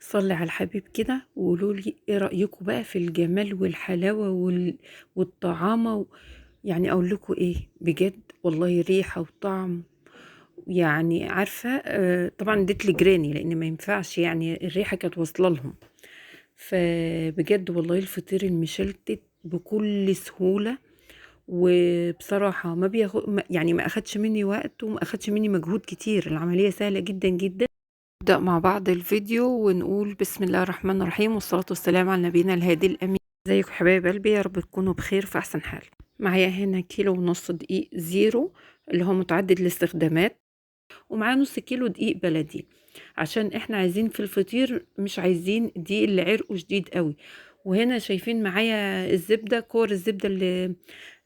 صلي على الحبيب كده وقولوا لي ايه رأيكم بقى في الجمال والحلاوة والطعامة يعني اقول لكم ايه بجد والله ريحة وطعم. يعني عارفة طبعا اديت لجيراني لان ما ينفعش يعني الريحة كانت واصلة لهم. فبجد والله الفطير المشلتت بكل سهولة. وبصراحة ما بياخد يعني ما اخدش مني وقت وما اخدش مني مجهود كتير، العملية سهلة جدا جدا. نبدأ مع بعض الفيديو ونقول بسم الله الرحمن الرحيم والصلاة والسلام على نبينا الهادي الأمين. ازيكم حبايب قلبي، يا رب تكونوا بخير في أحسن حال. معايا هنا كيلو ونص دقيق زيرو اللي هو متعدد الاستخدامات، ومعاه نص كيلو دقيق بلدي عشان احنا عايزين في الفطير مش عايزين الدقيق اللي عرقه شديد قوي. وهنا شايفين معايا الزبدة، كور الزبدة اللي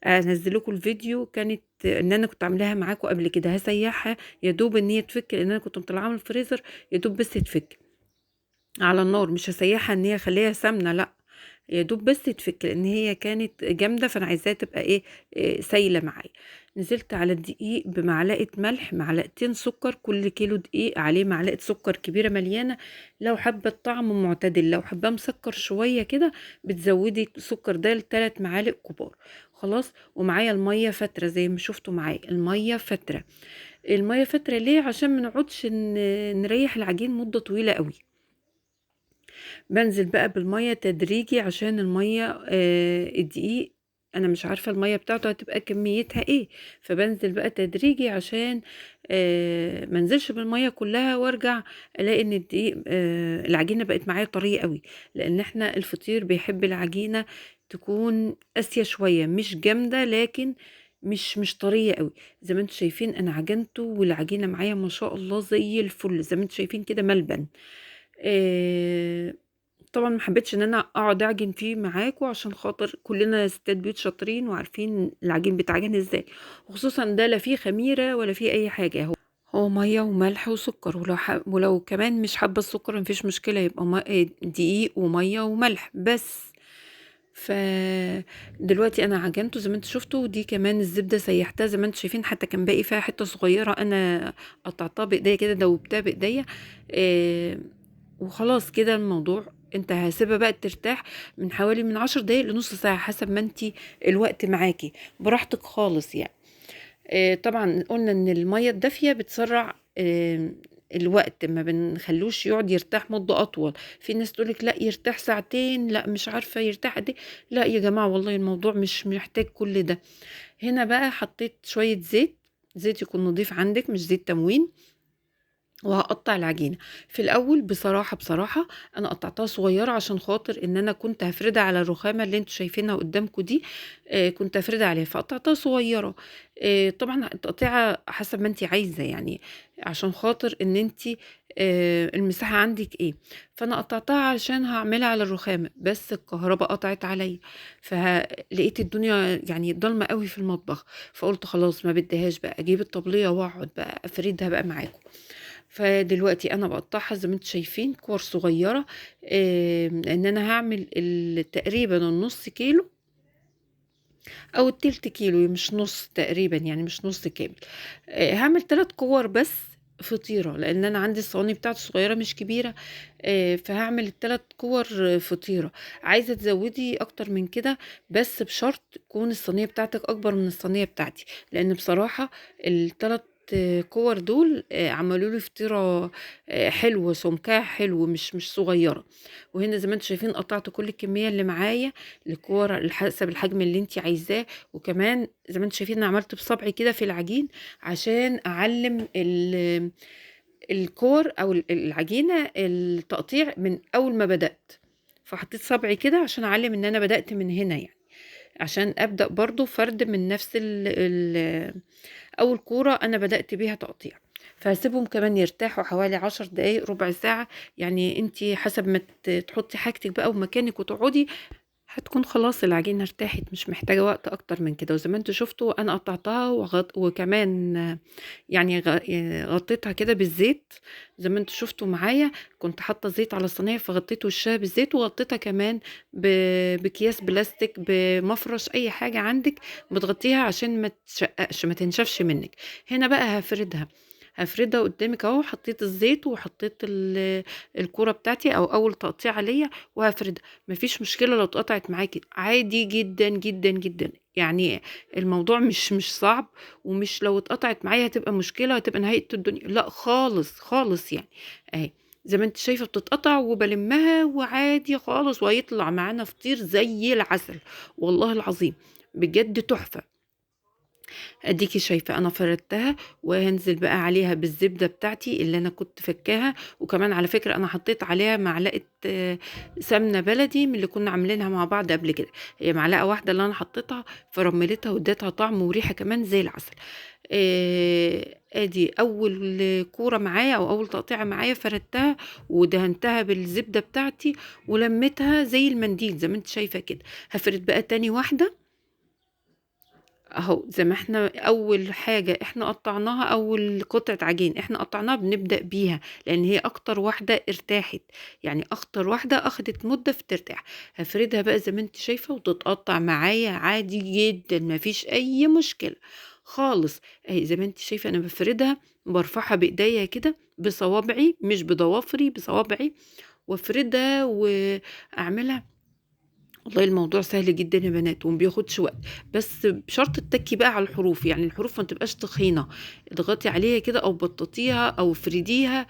انزلكم الفيديو كانت ان انا كنت عاملاها معاكم قبل كده، هسيحها يا دوب ان هي تفك لان انا كنت مطلعاها من الفريزر، يا دوب بس تفك على النار، مش هسيحها ان هي اخليها سمنه، لا يا دوب بس تفك لان هي كانت جامده فانا عايزاها تبقى ايه, سايله معايا. نزلت على الدقيق بمعلقه ملح، معلقتين سكر، كل كيلو دقيق عليه معلقه سكر كبيره مليانه. لو حابه الطعم معتدل، لو حابه مسكر شويه كده بتزودي السكر ده ل3 معالق كبار. خلاص. ومعايا الميه فتره زي ما شفتوا معايا الميه فتره. الميه فتره ليه؟ عشان ما نقعدش نريح العجين مده طويله قوي. بنزل بقى بالمية تدريجي عشان المية الدقيق انا مش عارفة المية بتاعته هتبقى كميتها ايه، فبنزل بقى تدريجي عشان منزلش بالمية كلها وارجع الاقي ان الدقيق العجينة بقت معايا طرية قوي. لان احنا الفطير بيحب العجينة تكون قاسية شوية، مش جامدة لكن مش طرية قوي. زي ما انتم شايفين انا عجنته والعجينة معايا ما شاء الله زي الفل، زي ما انتم شايفين كده ملبن. آه، طبعا ما حبيتش ان انا اقعد اعجن فيه معاكم عشان خاطر كلنا ستات بيوت شاطرين وعارفين العجين بيتعجن ازاي. وخصوصا ده لا فيه خميره ولا فيه اي حاجه، هو ميه وملح وسكر، ولو كمان مش حابه السكر مفيش مشكله، يبقى دقيق وميه وملح بس. فدلوقتي انا عجنته زي ما انتوا شفتوا، ودي كمان الزبده سيحتها زي ما انتوا شايفين، حتى كان باقي فيها حته صغيره انا قطعتها بايديا كده، دوبتها بايديا. آه، وخلاص كده الموضوع انت هسيبها بقى ترتاح من حوالي من 10 دقايق لنص ساعة حسب ما انتي الوقت معاكي، براحتك خالص يعني. طبعا قلنا ان المية الدافية بتسرع الوقت، ما بنخلوش يقعد يرتاح مدة اطول. في ناس تقولك لا يرتاح ساعتين، لا مش عارفة يرتاح قد ايه. لا يا جماعة والله الموضوع مش محتاج كل ده. هنا بقى حطيت شوية زيت، زيت يكون نضيف عندك مش زيت تموين. وهقطع العجينة. في الأول بصراحة أنا قطعتها صغيرة عشان خاطر إن أنا كنت هفردها على الرخامة اللي انتوا شايفينها قدامكم دي. كنت هفردها عليها فقطعتها صغيرة. طبعا التقطيعة حسب ما انتي عايزة يعني، عشان خاطر إن انتي المساحة عندك ايه. فأنا قطعتها علشان هعملها على الرخامة، بس الكهرباء قطعت عليا، فلقيت الدنيا يعني ضلمة قوي في المطبخ. فقلت خلاص ما بديهاش بقى، اجيب الطبلية واقعد بقى افردها بقى معاكم. فدلوقتي انا بقطعها زي ما انتم شايفين كور صغيره. ان انا هعمل تقريبا النص كيلو او التلت كيلو، مش نص تقريبا يعني مش نص كامل. هعمل 3 كور بس فطيره، لان انا عندي الصواني بتاعتي صغيره مش كبيره. فهعمل ال3 كور فطيره. عايزه تزودي اكتر من كده بس بشرط تكون الصينيه بتاعتك اكبر من الصينيه بتاعتي، لان بصراحه ال3 كور دول عملوا لي فطيره حلوه، سمكها حلو مش صغيره. وهنا زي ما انتم شايفين قطعت كل الكميه اللي معايا لكور على حسب الحجم اللي انت عايزاه. وكمان زي ما انتم شايفين انا عملت بصبعي كده في العجين عشان اعلم الكور او العجينه التقطيع من اول ما بدات. فحطيت صبعي كده عشان اعلم ان انا بدات من هنا يعني، عشان ابدا برضو فرد من نفس اول كوره انا بدات بيها تقطيع. فهسيبهم كمان يرتاحوا حوالي 10 دقايق ربع ساعة. يعني انتي حسب ما تحطي حاجتك بقى ومكانك وتقعدي هتكون خلاص العجينة ارتاحت، مش محتاجة وقت اكتر من كده. وزي ما انتوا شفتوا انا قطعتها وكمان يعني غطيتها كده بالزيت. زي ما انتوا شفتوا معايا كنت حاطة زيت على الصينية فغطيت وشها بالزيت، وغطيتها كمان بكياس بلاستيك، بمفرش اي حاجة عندك بتغطيها عشان ما تشققش ما تنشفش منك. هنا بقى هفردها هافردها قدامك اهو، حطيت الزيت وحطيت الكوره بتاعتي او اول تقطيع ليا وهفردها. مفيش مشكله لو اتقطعت معاكي، عادي جدا جدا جدا يعني. الموضوع مش صعب، ومش لو اتقطعت معايا هتبقى مشكله، هتبقى نهايه الدنيا، لا خالص خالص يعني. اهي زي ما انت شايفه بتتقطع وبلمها وعادي خالص، وهيطلع معانا فطير زي العسل، والله العظيم بجد تحفه. اديكي شايفه انا فردتها، وهنزل بقى عليها بالزبده بتاعتي اللي انا كنت فكاها. وكمان على فكره انا حطيت عليها معلقه سمنه بلدي من اللي كنا عاملينها مع بعض قبل كده. هي معلقه واحده اللي انا حطيتها، فرملتها واديتها طعم وريحه كمان زي العسل. ادي اول كوره معايا او اول تقطيعه معايا، فردتها ودهنتها بالزبده بتاعتي ولميتها زي المنديل زي ما انت شايفه كده. هفرد بقى تاني واحده اهو، زي ما احنا اول حاجة احنا قطعناها، اول قطعة عجين احنا قطعناها بنبدأ بيها، لان هي اكتر واحدة ارتاحت، يعني اكتر واحدة اخدت مدة في ترتاح. هفردها بقى زي ما انت شايفة وتتقطع معايا عادي جدا، مفيش اي مشكلة خالص. اهي زي ما انت شايفة انا بفردها، برفعها بايديا كده بصوابعي مش بضوافري، بصوابعي، وافردها واعملها. والله الموضوع سهل جدا يا بنات وما بياخدش وقت، بس بشرط تتكي بقى على الحروف، يعني الحروف ما تبقاش تخينه، اضغطي عليها كده او بططيها او افرديها.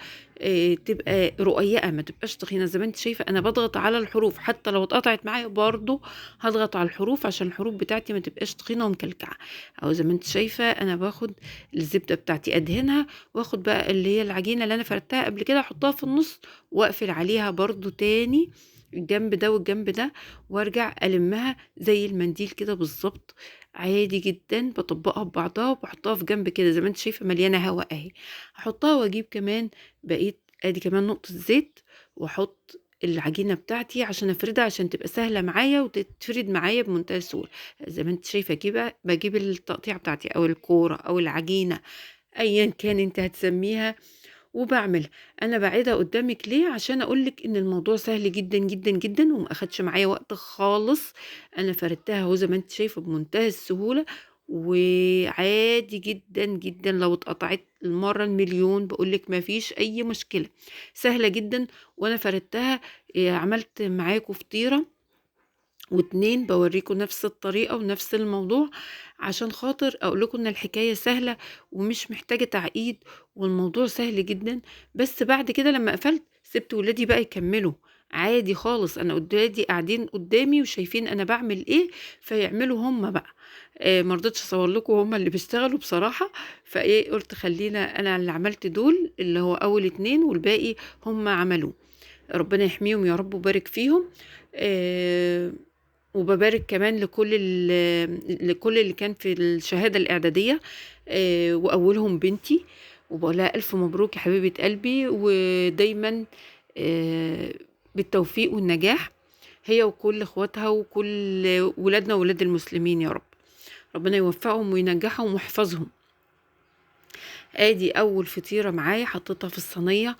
تبقى رقيقه ما تبقاش تخينه. زي ما انت شايفه انا بضغط على الحروف، حتى لو اتقطعت معايا برضو هضغط على الحروف عشان الحروف بتاعتي ما تبقاش تخينه ومكلكعه. او زي ما انت شايفه انا باخد الزبده بتاعتي ادهنها، واخد بقى اللي هي العجينه اللي انا فردتها قبل كده احطها في النص، واقفل عليها برضو تاني الجنب ده والجنب ده، وارجع المها زي المنديل كده بالظبط. عادي جدا بطبقها ببعضها وبحطها في جنب كده زي ما انت شايفه مليانه هواء اهي. هحطها واجيب كمان بقيت ادي كمان نقطه زيت، واحط العجينه بتاعتي عشان افردها عشان تبقى سهله معايا وتتفرد معايا بمنتهى السهوله. زي ما انت شايفه كده بجيب التقطيع بتاعتي او الكوره او العجينه ايا كان انت هتسميها وباعملها. انا باعدها قدامك ليه؟ عشان اقولك ان الموضوع سهل جدا جدا جدا وما اخدش معايا وقت خالص. انا فردتها اهو زي ما انت شايفه بمنتهى السهوله، وعادي جدا جدا لو اتقطعت المره المليون بقولك ما فيش اي مشكله، سهله جدا. وانا فردتها عملت معاكم فطيره واتنين بوريكم نفس الطريقة ونفس الموضوع، عشان خاطر اقول لكم ان الحكاية سهلة ومش محتاجة تعقيد، والموضوع سهل جدا. بس بعد كده لما قفلت سبت ولادي بقى يكملوا عادي خالص، انا ولادي قاعدين قدامي وشايفين انا بعمل ايه، فيعملوا هم بقى. مرضتش اصور لكم هم اللي بيشتغلوا بصراحة، فايه قلت خلينا انا اللي عملت دول اللي هو اول اتنين والباقي هم عملوه. ربنا يحميهم يا رب وبارك فيهم. آه وببارك كمان لكل اللي كان في الشهادة الإعدادية، وأولهم بنتي، وبقول لها ألف مبروك يا حبيبة قلبي، ودايما آه، بالتوفيق والنجاح، هي وكل اخواتها وكل ولادنا وولاد المسلمين يا رب. ربنا يوفقهم وينجحهم ويحفظهم. ادي اول فطيره معايا حطيتها في الصينيه.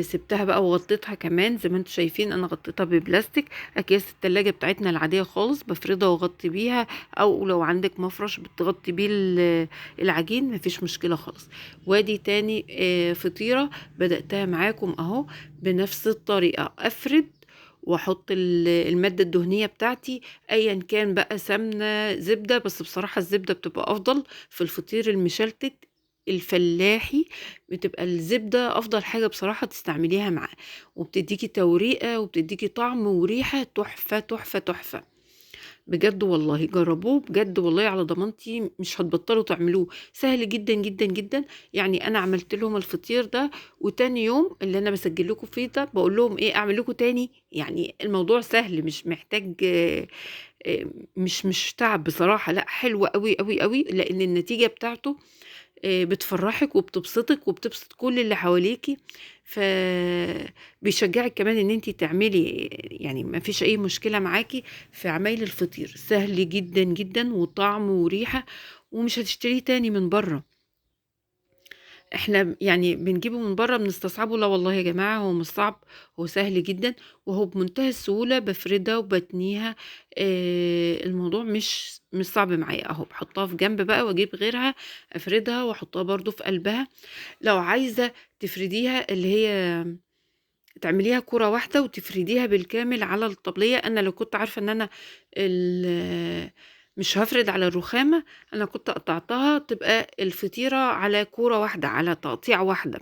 سبتها بقى وغطيتها كمان زي ما انتم شايفين، انا غطيتها ببلاستيك اكياس التلاجة بتاعتنا العاديه خالص، بفردها واغطي بيها، او لو عندك مفرش بتغطي بيه العجين مفيش مشكله خالص. وادي تاني فطيره بداتها معاكم اهو بنفس الطريقه، افرد واحط الماده الدهنيه بتاعتي ايا كان بقى سمنه زبده، بس بصراحه الزبده بتبقى افضل في الفطير المشلتت الفلاحي، بتبقى الزبدة أفضل حاجة بصراحة تستعمليها معاه، وبتديكي توريقة وبتديكي طعم وريحة تحفة تحفة تحفة. بجد والله جربوه بجد والله على ضمانتي مش هتبطلوا تعملوه، سهل جدا جدا جدا. يعني أنا عملت لهم الفطير ده، وتاني يوم اللي أنا بسجل لكم فيه ده بقول لهم إيه أعمل لكم تاني، يعني الموضوع سهل مش محتاج مش تعب بصراحة، لا حلو قوي قوي قوي، لأن النتيجة بتاعته بتفرحك وبتبسطك وبتبسط كل اللي حواليكي، فبيشجعك كمان ان انتي تعملي، يعني ما فيش اي مشكلة معاكي في عمايل الفطير، سهل جدا جدا وطعم وريحة، ومش هتشتريه تاني من بره. إحنا يعني بنجيبه من برّه بنستصعبه، لا والله يا جماعة هو مش صعب، هو سهل جدًا، وهو بمنتهى السهولة بافردها وباتنيها. الموضوع مش صعب معايا، أهو باحطها في جنب بقى وأجيب غيرها أفردها وأحطها برضه في قلبها. لو عايزة تفرديها اللي هي تعمليها كورة واحدة وتفرديها بالكامل على الطبلية، أنا لو كنت عارفة إن أنا مش هافرد على الرخامة، أنا كنت قطعتها تبقى الفطيرة على كورة واحدة، على تقطيعة واحدة،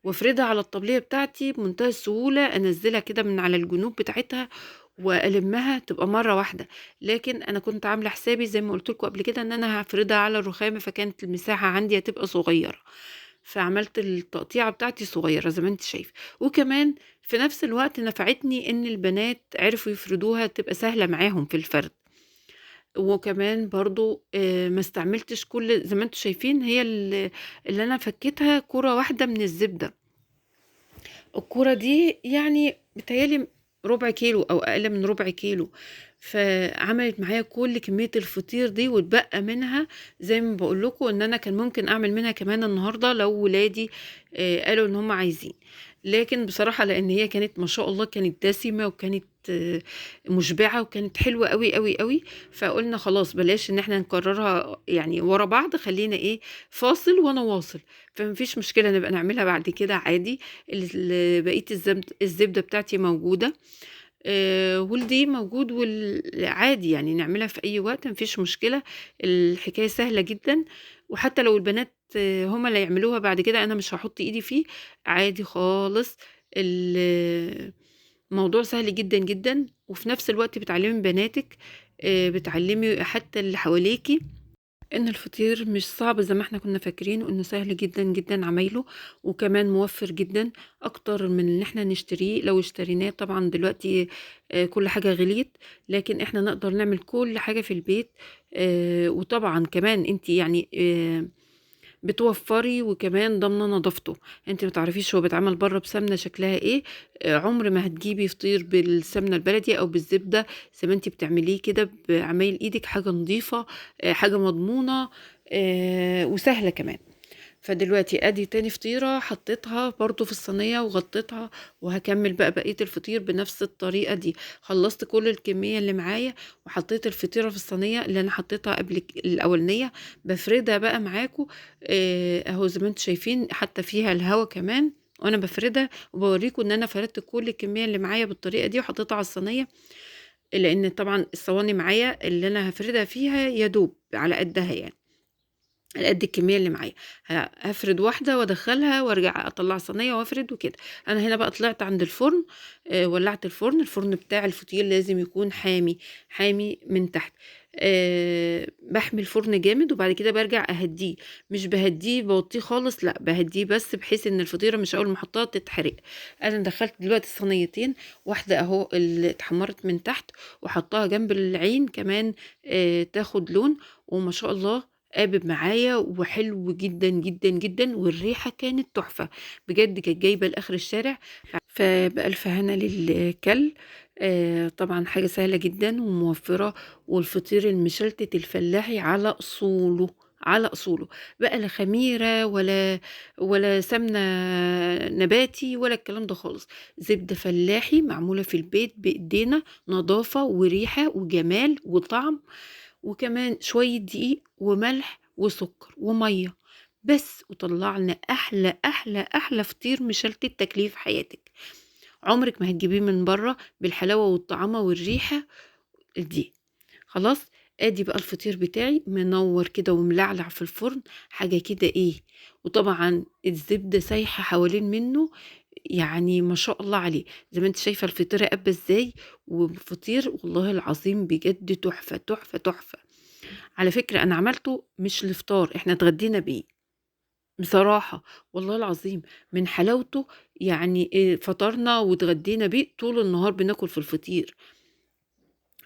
وافردها على الطبلية بتاعتي بمنتهى السهولة، أنزلها كده من على الجنوب بتاعتها وألمها تبقى مرة واحدة. لكن أنا كنت عاملة حسابي زي ما قلت لكم قبل كده إن أنا هافردها على الرخامة، فكانت المساحة عندي هتبقى صغيرة، فعملت التقطيعة بتاعتي صغيرة زي ما انت شايفة. وكمان في نفس الوقت نفعتني ان البنات عرفوا يفردوها تبقى سهلة معاهم في الفرد. وكمان برضو ما استعملتش كل زي ما انتوا شايفين، هي اللي انا فكيتها كرة واحدة من الزبدة. الكورة دي يعني بتهيألي ربع كيلو أو أقل من ربع كيلو، فعملت معايا كل كمية الفطير دي واتبقى منها. زي ما بقول لكم ان انا كان ممكن اعمل منها كمان النهارده لو ولادي قالوا ان هم عايزين. لكن بصراحة لان هي كانت ما شاء الله كانت دسمة وكانت مشبعة وكانت حلوة قوي قوي قوي، فقلنا خلاص بلاش ان احنا نكررها يعني ورا بعض، خلينا ايه فاصل وانا واصل. فمفيش مشكلة نبقى نعملها بعد كده عادي. بقية الزبدة بتاعتي موجودة، والدي موجود والعادي يعني نعملها في أي وقت مفيش مشكلة. الحكاية سهلة جدا، وحتى لو البنات هما اللي يعملوها بعد كده أنا مش هحط إيدي فيه، عادي خالص. الموضوع سهل جدا جدا، وفي نفس الوقت بتعلمي بناتك، بتعلمي حتى اللي حواليكي ان الفطير مش صعب زي ما احنا كنا فاكرين، وانه سهل جدا جدا عمايله، وكمان موفر جدا اكتر من ان احنا نشتريه. لو اشتريناه طبعا دلوقتي كل حاجة غليت، لكن احنا نقدر نعمل كل حاجة في البيت. وطبعا كمان انت يعني بتوفري وكمان ضامنه نظافته. انت ما تعرفيش هو بيتعمل بره بسمنه شكلها ايه. عمر ما هتجيبي فطير بالسمنه البلدي او بالزبده زي ما انت بتعمليه كده بعمايل ايدك، حاجه نظيفه، حاجه مضمونه، وسهله كمان. فدلوقتي ادي تاني فطيرة حطيتها برضو في الصينية وغطيتها، وهكمل بقى بقية الفطير بنفس الطريقة دي. خلصت كل الكمية اللي معايا وحطيت الفطيرة في الصينية اللي انا حطيتها قبل الاولانية، بفردها بقى معاكم. اهو زي ما انتم شايفين حتى فيها الهوا كمان وانا بفردها، وبوريكم ان انا فردت كل الكمية اللي معايا بالطريقة دي وحطيتها على الصينية. لان طبعا الصواني معايا اللي انا هفردها فيها يدوب على قدها يعني، على قد الكميه اللي معايا. هفرد واحده وادخلها وارجع اطلع صينيه وافرد وكده. انا هنا بقى طلعت عند الفرن، ولعت الفرن بتاع الفطير لازم يكون حامي، حامي من تحت. بحمي الفرن جامد وبعد كده برجع اهديه، مش بهديه بوطيه خالص، لا بهديه بس بحيث ان الفطيره مش اول ما احطها تتحرق. انا دخلت دلوقتي صينيتين، واحده اهو اللي اتحمرت من تحت وحطها جنب العين كمان تاخد لون، وما شاء الله قابب معايا وحلو جدا جدا جدا، والريحة كانت تحفة بجد، كانت جايبة لآخر الشارع. فبألف هنا للكل. طبعا حاجة سهلة جدا وموفرة، والفطير المشلتت الفلاحي على أصوله، على أصوله بقى، لا خميرة ولا سمنة نباتي ولا الكلام ده خالص. زبدة فلاحي معمولة في البيت بإيدينا، نظافة وريحة وجمال وطعم، وكمان شوية دقيق وملح وسكر ومية بس، وطلعنا أحلى أحلى أحلى فطير مشلتت تاكليه في حياتك. عمرك ما هتجيبيه من بره بالحلاوة والطعامة والريحة دي. خلاص، ادي بقى الفطير بتاعي منور كده وملعلع في الفرن، حاجة كده ايه. وطبعا الزبدة سايحة حوالين منه، يعني ما شاء الله عليه. زي ما انت شايفة الفطيرة قابة ازاي، وفطير والله العظيم بجد تحفة تحفة تحفة. على فكرة أنا عملته مش لفطار، إحنا اتغدينا بيه بصراحة، والله العظيم من حلاوته. يعني فطرنا واتغدينا بيه طول النهار بناكل في الفطير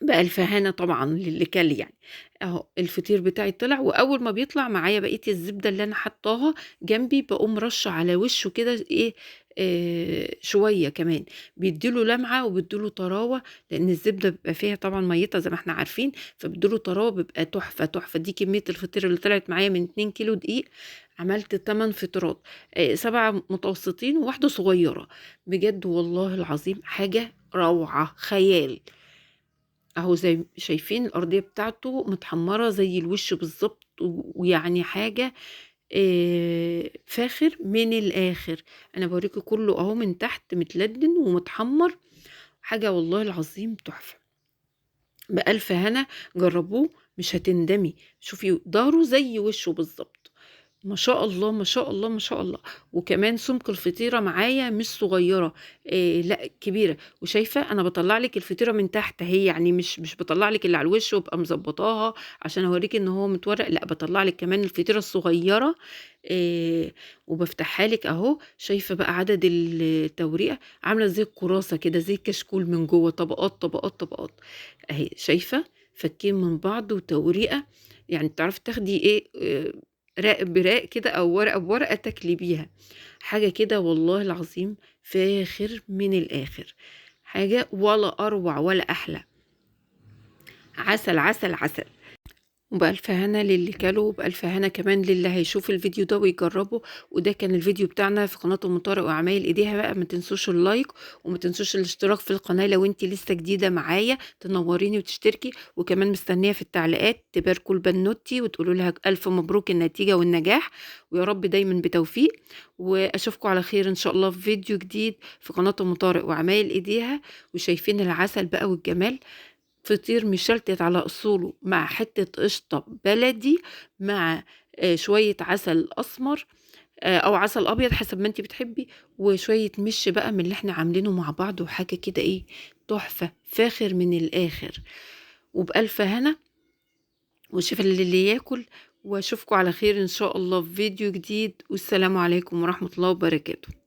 بألف هنا طبعا للي كل يعني. اهو الفطير بتاعي طلع، واول ما بيطلع معايا بقية الزبدة اللي انا حطاها جنبي بقوم رشه على وشه كده ايه، شوية كمان، بيدّي له لمعة وبيدّي له طراوة، لإن الزبدة بيبقى فيها طبعًا مَيّتها زي ما إحنا عارفين، فبيدّي له طراوة بيبقى تحفة، تحفة. دي كمية الفطير اللي طلعت معايا من 2 كيلو دقيق، عملت 8 فطيرات، 7 متوسطين وواحدة صغيرة، بجد والله العظيم حاجة روعة، خيال. أهو زي شايفين الأرضية بتاعته متحمّرة زي الوش بالضبط، ويعني حاجة فاخر من الآخر. أنا باوريكِ كُلّه أهو من تحت متلدِّن ومتحمّر، حاجة والله العظيم تحفة. بألف هنا، جرّبوه مش هتندمي. شوفي ضهره زي وشه بالضبط. ما شاء الله، ما شاء الله، ما شاء الله. وكمان سُمك الفطيرة معايا مش صغيّرة، لأ كبيرة. وشايفة أنا باطلّع لِك الفطيرة من تحت أهي، يعني مش باطلّع لِك اللي على الوش وابقى مضبّطاها عشان أورّيكِ إن هو متورّق، لأ باطلّع لِك كمان الفطيرة الصغيّرة، وبافتحها لِك أهو. شايفة بقى عدد التوريقة عاملة زي الكراسة كده، زي الكشكول من جوّه، طبقات، طبقات، طبقات. أهي شايفة؟ فكين من بعض وتوريقة، يعني تعرفي تاخدي إيه، راق براق كده أو ورقة بورقة تاكلي بيها. حاجة كده والله العظيم فاخر من الآخر، حاجة ولا أروع ولا أحلى. عسل، عسل، عسل. وبألف هنا للي كله، وبألف هنا كمان للي هيشوف الفيديو ده ويجربه. وده كان الفيديو بتاعنا في قناة أم طارق وعمايل ايديها. بقى ما تنسوش اللايك وما تنسوش الاشتراك في القناة لو انتي لسه جديدة معايا، تنوريني وتشتركي. وكمان مستنية في التعليقات تباركوا لبنوتي وتقولوا لها ألف مبروك النتيجة والنجاح، ويا رب دايما بتوفيق. وأشوفكم على خير إن شاء الله في فيديو جديد في قناة أم طارق وعمايل ايديها. وشايفين العسل بقى والجمال، فطير مشلتت على أصوله مع حتة قشطة بلدي، مع شوية عسل أسمر أو عسل أبيض حسب ما أنتِ بتحبي، وشوية مِش بقى من اللي إحنا عاملينه مع بعض، وحاجة كده إيه، تحفة، فاخر من الآخر. وبألف هنا وشفا للي ياكل. وأشوفكم على خير إن شاء الله في فيديو جديد، والسلام عليكم ورحمة الله وبركاته.